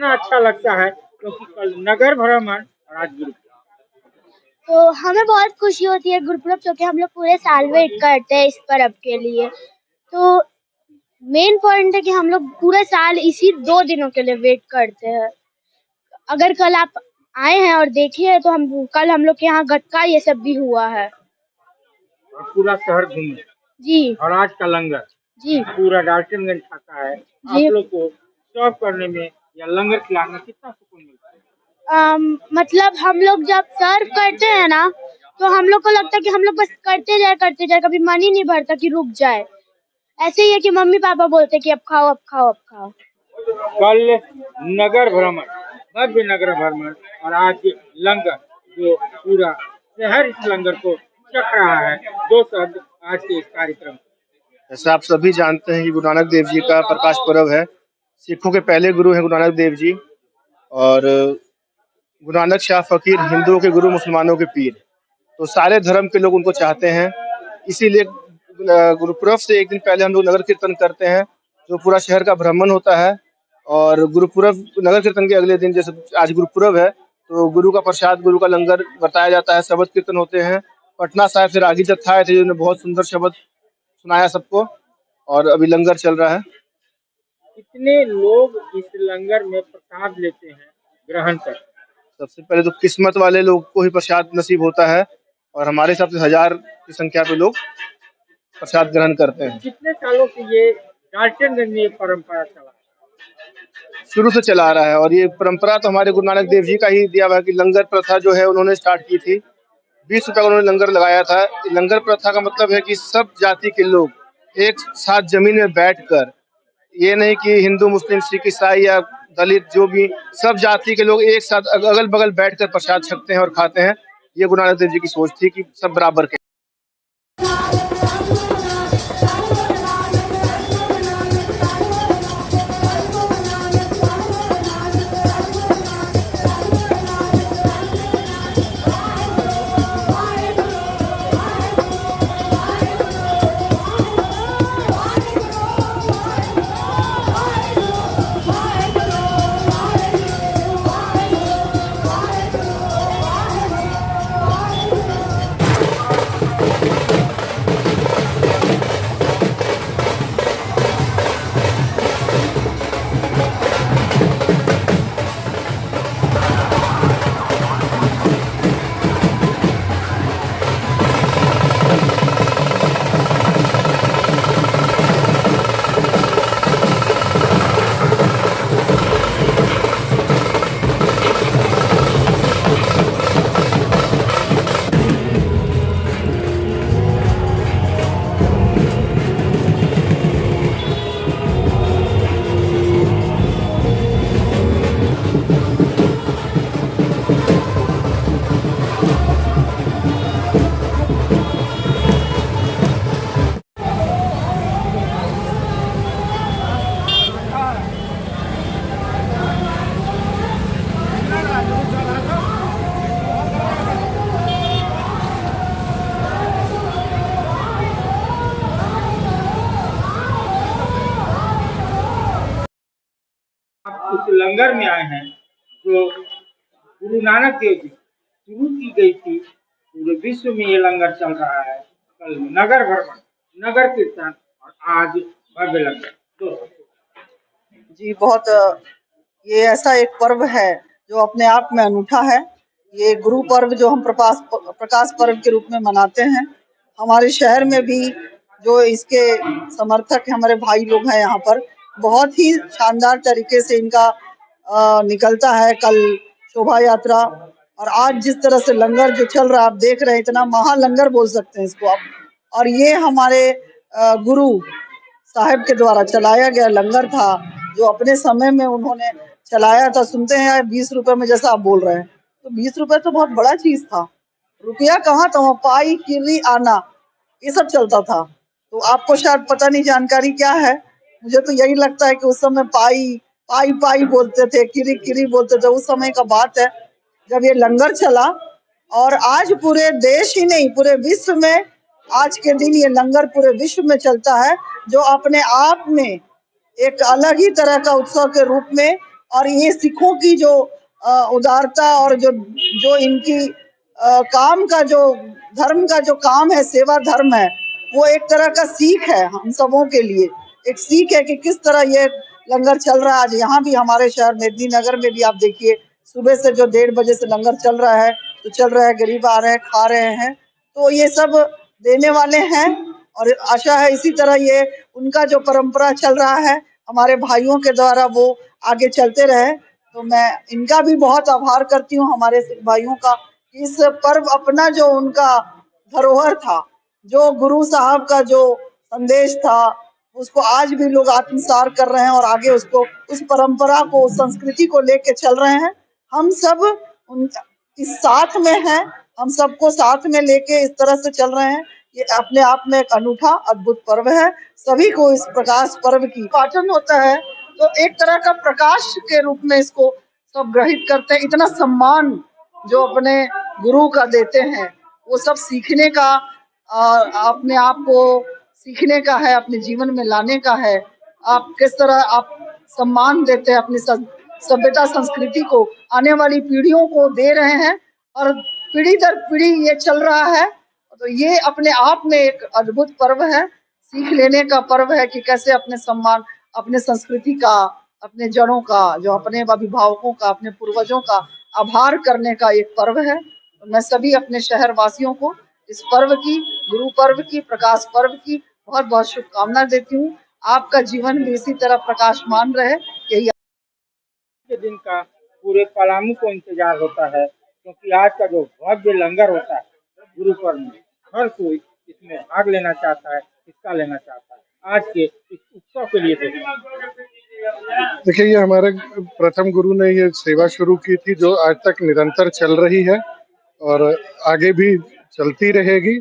कितना अच्छा लगता है क्योंकि कल नगर भ्रमण और आज गुरु। तो हमें बहुत खुशी होती है गुरुपुरब, क्योंकि हम लोग पूरे साल वेट करते हैं इस पर्व के लिए। तो मेन पॉइंट है कि हम लोग पूरे साल इसी 2 दिनों के लिए वेट करते हैं। अगर कल आप आए हैं और देखिए तो कल हम लोग के यहाँ गटका ये सब भी हुआ है। और पूरा शहर घूमे जी और आज का लंगर जी पूरा डाल्टनगंज खाता है। जी। आप लोग को सर्व करने में या लंगर खिलाने में कितना सुकून मिलता है? मतलब हम लोग जब सर्व करते हैं ना, तो हम लोग को लगता है कि हम लोग बस करते जाए, कभी मन ही नहीं भरता कि रुक जाए। ऐसे ही है कि मम्मी पापा बोलते कि अब खाओ अब खाओ अब खाओ। कल नगर भ्रमण, भव्य नगर भ्रमण और आज लंगर, जो पूरा शहर इस लंगर को चख रहा है। दो शब्द आज के इस कार्यक्रम। जैसा आप सभी जानते हैं कि गुरु नानक देव जी का प्रकाश पर्व है। सिखों के पहले गुरु हैं गुरु नानक देव जी, और गुरु नानक शाह फकीर हिंदुओं के गुरु, मुसलमानों के पीर। तो सारे धर्म के लोग उनको चाहते हैं, इसीलिए गुरुपुरब से एक दिन पहले हम लोग नगर कीर्तन करते हैं, जो पूरा शहर का भ्रमण होता है। और गुरुपुरब नगर कीर्तन के अगले दिन, जैसे आज गुरुपुरब है, तो गुरु का प्रसाद, गुरु का लंगर बताया जाता है, शबद कीर्तन होते हैं। पटना साहिब से रागी जत्था आए थे, जिन्होंने बहुत सुंदर शब्द सुनाया सबको, और अभी लंगर चल रहा है। कितने लोग इस लंगर में प्रसाद लेते हैं, ग्रहण करते हैं? सबसे पहले तो किस्मत वाले लोग को ही प्रसाद नसीब होता है, और हमारे हिसाब से 1000 की संख्या पे लोग प्रसाद ग्रहण करते हैं। कितने सालों से ये डाल्टनगंज में ये परंपरा चला? शुरू से चला आ रहा है, और ये परंपरा तो हमारे गुरु नानक देव जी का ही दिया हुआ है कि लंगर प्रथा जो है उन्होंने स्टार्ट की थी। 20 रुपए का उन्होंने लंगर लगाया था। लंगर प्रथा का मतलब है कि सब जाति के लोग एक साथ जमीन में बैठकर, ये नहीं कि हिंदू, मुस्लिम, सिख, ईसाई या दलित, जो भी, सब जाति के लोग एक साथ अगल बगल बैठकर प्रसाद छकते हैं और खाते हैं। ये गुरु नानक देव जी की सोच थी कि सब बराबर के। उस लंगर में आए हैं जो गुरु नानक देव जी शुरू की गई थी। पूरे विश्व में ये लंगर चल रहा है। कल नगर भ्रमण, नगर कीर्तन और आज भव्य लंगर। जी बहुत, ये ऐसा एक पर्व है जो अपने आप में अनूठा है। ये गुरु पर्व जो हम प्रकाश पर्व के रूप में मनाते हैं, हमारे शहर में भी जो इसके समर्थक हमारे भाई लोग हैं यहाँ पर, बहुत ही शानदार तरीके से इनका निकलता है कल शोभा यात्रा। और आज जिस तरह से लंगर जो चल रहा है, आप देख रहे हैं, इतना महालंगर बोल सकते हैं इसको आप। और ये हमारे गुरु साहब के द्वारा चलाया गया लंगर था, जो अपने समय में उन्होंने चलाया था। सुनते हैं 20 रुपए में, जैसा आप बोल रहे हैं, तो 20 रुपए तो बहुत बड़ा चीज था। रुपया कहाँ था, वहाँ पाई, किरी, आना, ये सब चलता था। तो आपको शायद पता नहीं जानकारी क्या है, मुझे तो यही लगता है कि उस समय पाई पाई पाई बोलते थे, किरी किरी बोलते थे। उस समय का बात है जब ये लंगर चला, और आज पूरे देश ही नहीं, पूरे विश्व में आज के दिन ये लंगर पूरे विश्व में चलता है, जो अपने आप में एक अलग ही तरह का उत्सव के रूप में और ये सिखों की जो उदारता और जो इनकी काम का जो धर्म का जो काम है, सेवा धर्म है, वो एक तरह का सीख है हम सबों के लिए। एक सीख है कि किस तरह ये लंगर चल रहा है। आज यहाँ भी हमारे शहर मेदिनीनगर में भी आप देखिए, सुबह से जो 1:30 बजे से लंगर चल रहा है, तो चल रहा है, गरीब आ रहे हैं, खा रहे हैं। तो ये सब देने वाले हैं और आशा है इसी तरह ये उनका जो परंपरा चल रहा है हमारे भाइयों के द्वारा वो आगे चलते रहे। तो मैं इनका भी बहुत आभार करती हूँ, हमारे सिख भाइयों का। इस पर्व अपना जो उनका धरोहर था, जो गुरु साहब का जो संदेश था, उसको आज भी लोग आत्मसार कर रहे हैं और आगे उसको, उस परंपरा को, उस संस्कृति को लेके चल रहे हैं। हम सब इस साथ में हैं, हम सबको साथ में लेके इस तरह से चल रहे हैं। ये अपने आप में एक अनूठा अद्भुत पर्व है। सभी को इस प्रकाश पर्व की पाचन होता है, तो एक तरह का प्रकाश के रूप में इसको सब ग्रहित करते हैं। इतना सम्मान जो अपने गुरु का देते हैं, वो सब सीखने का, अपने आप को सीखने का है, अपने जीवन में लाने का है। आप किस तरह आप सम्मान देते हैं अपनी सभ्यता संस्कृति को, आने वाली पीढ़ियों को दे रहे हैं और पीढ़ी दर पीढ़ी ये चल रहा है। तो ये अपने आप में एक अद्भुत पर्व है, सीख लेने का पर्व है कि कैसे अपने सम्मान, अपने संस्कृति का, अपने जड़ों का, जो अपने अभिभावकों का, अपने पूर्वजों का आभार करने का एक पर्व है। तो मैं सभी अपने शहर वासियों को इस पर्व की, गुरु पर्व की, प्रकाश पर्व की बहुत बहुत शुभकामना देती हूँ। आपका जीवन भी इसी तरह प्रकाशमान रहे, यही के दिन का पूरे पलामू को इंतजार होता है, क्योंकि आज का जो भव्य लंगर होता है गुरु पर्व में, हर कोई इसमें भाग लेना चाहता है, हिस्सा लेना चाहता है। आज के इस उत्सव के लिए देखिए, ये हमारे प्रथम गुरु ने ये सेवा शुरू की थी, जो आज तक निरंतर चल रही है और आगे भी चलती रहेगी।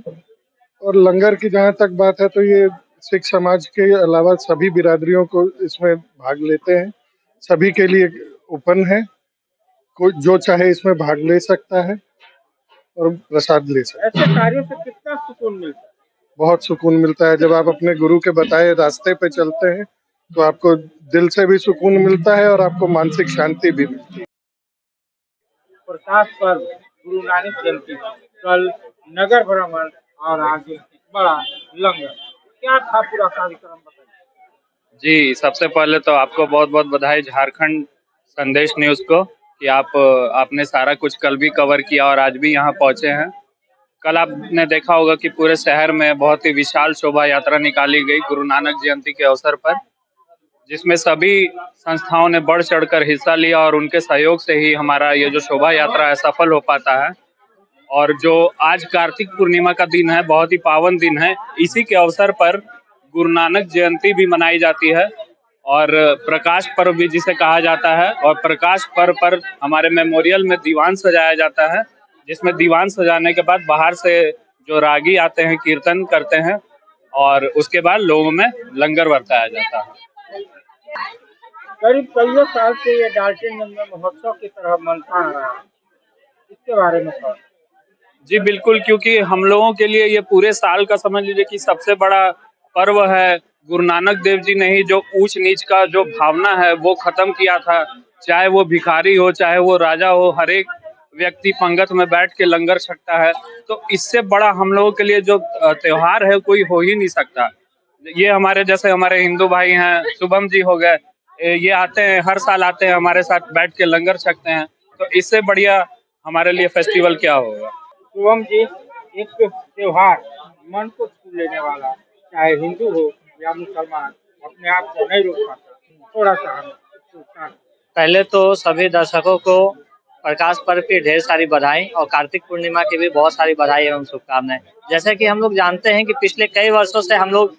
और लंगर की जहाँ तक बात है, तो ये सिख समाज के अलावा सभी बिरादरियों को इसमें भाग लेते हैं, सभी के लिए ओपन है, कोई जो चाहे इसमें भाग ले सकता है और प्रसाद ले सकता है। ऐसे कार्यों से कितना सुकून मिलता है? बहुत सुकून मिलता है। जब आप अपने गुरु के बताए रास्ते पे चलते हैं, तो आपको दिल से भी सुकून मिलता है और आपको मानसिक शांति भी मिलती है। प्रकाश पर्व, गुरु नानक जयंती, कल नगर भ्रमण और आगे बड़ा लंगर, क्या था पूरा कार्यक्रम बताइए। जी, सबसे पहले तो आपको बहुत बहुत बधाई झारखंड संदेश न्यूज़ को कि आपने सारा कुछ कल भी कवर किया और आज भी यहाँ पहुँचे हैं। कल आपने देखा होगा कि पूरे शहर में बहुत ही विशाल शोभा यात्रा निकाली गई गुरु नानक जयंती के अवसर पर, जिसमें सभी संस्थाओं ने बढ़ चढ़कर हिस्सा लिया और उनके सहयोग से ही हमारा ये जो शोभा यात्रा है सफल हो पाता है। और जो आज कार्तिक पूर्णिमा का दिन है, बहुत ही पावन दिन है, इसी के अवसर पर गुरु नानक जयंती भी मनाई जाती है और प्रकाश पर्व भी जिसे कहा जाता है। और प्रकाश पर्व पर हमारे मेमोरियल में दीवान सजाया जाता है, जिसमें दीवान सजाने के बाद बाहर से जो रागी आते हैं, कीर्तन करते हैं और उसके बाद लोगों में लंगर बरताया जाता है। करीब कई साल से ये डाल्टनगंज में महोत्सव की तरह मनता आ रहा है, इसके बारे में थोड़ा। जी बिल्कुल, क्योंकि हम लोगों के लिए ये पूरे साल का समझ लीजिए कि सबसे बड़ा पर्व है। गुरु नानक देव जी ने ही जो ऊंच नीच का जो भावना है वो खत्म किया था, चाहे वो भिखारी हो, चाहे वो राजा हो, हर एक व्यक्ति पंगत में बैठ के लंगर छकता है। तो इससे बड़ा हम लोगों के लिए जो त्योहार है कोई हो ही नहीं सकता। ये हमारे जैसे हमारे हिंदू भाई हैं, शुभम जी हो गए, ये आते हैं, हर साल आते हैं, हमारे साथ बैठ के लंगर छकते हैं। तो इससे बढ़िया हमारे लिए फेस्टिवल क्या होगा। शुभम जी, एक त्योहार मन को छू लेने वाला, चाहे हिंदू हो या मुसलमान, अपने आप को नहीं रोक पाता, थोड़ा सा। पहले तो सभी दर्शकों को प्रकाश पर्व की ढेर सारी बधाई और कार्तिक पूर्णिमा की भी बहुत सारी बधाई एवं शुभकामनाएं। जैसे कि हम लोग जानते हैं कि पिछले कई वर्षों से हम लोग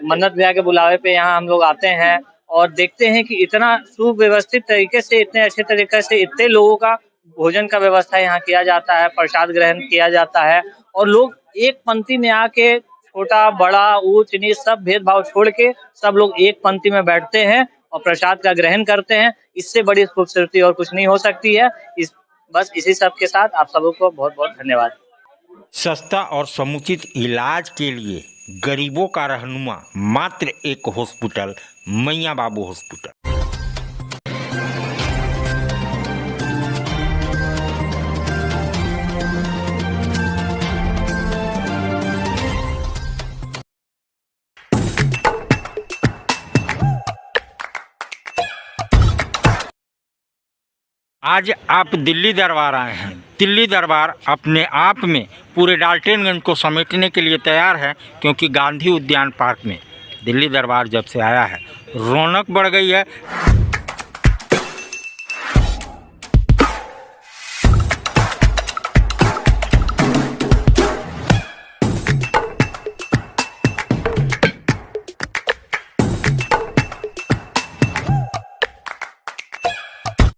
मन्नत भैया के बुलावे पे यहाँ हम लोग आते हैं और देखते हैं कि इतना सुव्यवस्थित तरीके से, इतने अच्छे तरीके से, इतने लोगों का भोजन का व्यवस्था यहाँ किया जाता है, प्रसाद ग्रहण किया जाता है और लोग एक पंक्ति में आके छोटा बड़ा ऊंच नीच सब भेदभाव छोड़ के सब लोग एक पंक्ति में बैठते हैं और प्रसाद का ग्रहण करते हैं। इससे बड़ी खूबसूरती और कुछ नहीं हो सकती है। बस इसी सब के साथ आप सबको बहुत बहुत धन्यवाद। सस्ता और समुचित इलाज के लिए गरीबों का रहनुमा मात्र एक हॉस्पिटल, मैया बाबू हॉस्पिटल। आज आप दिल्ली दरबार आए हैं। दिल्ली दरबार अपने आप में पूरे डाल्टनगंज को समेटने के लिए तैयार है, क्योंकि गांधी उद्यान पार्क में दिल्ली दरबार जब से आया है रौनक बढ़ गई है।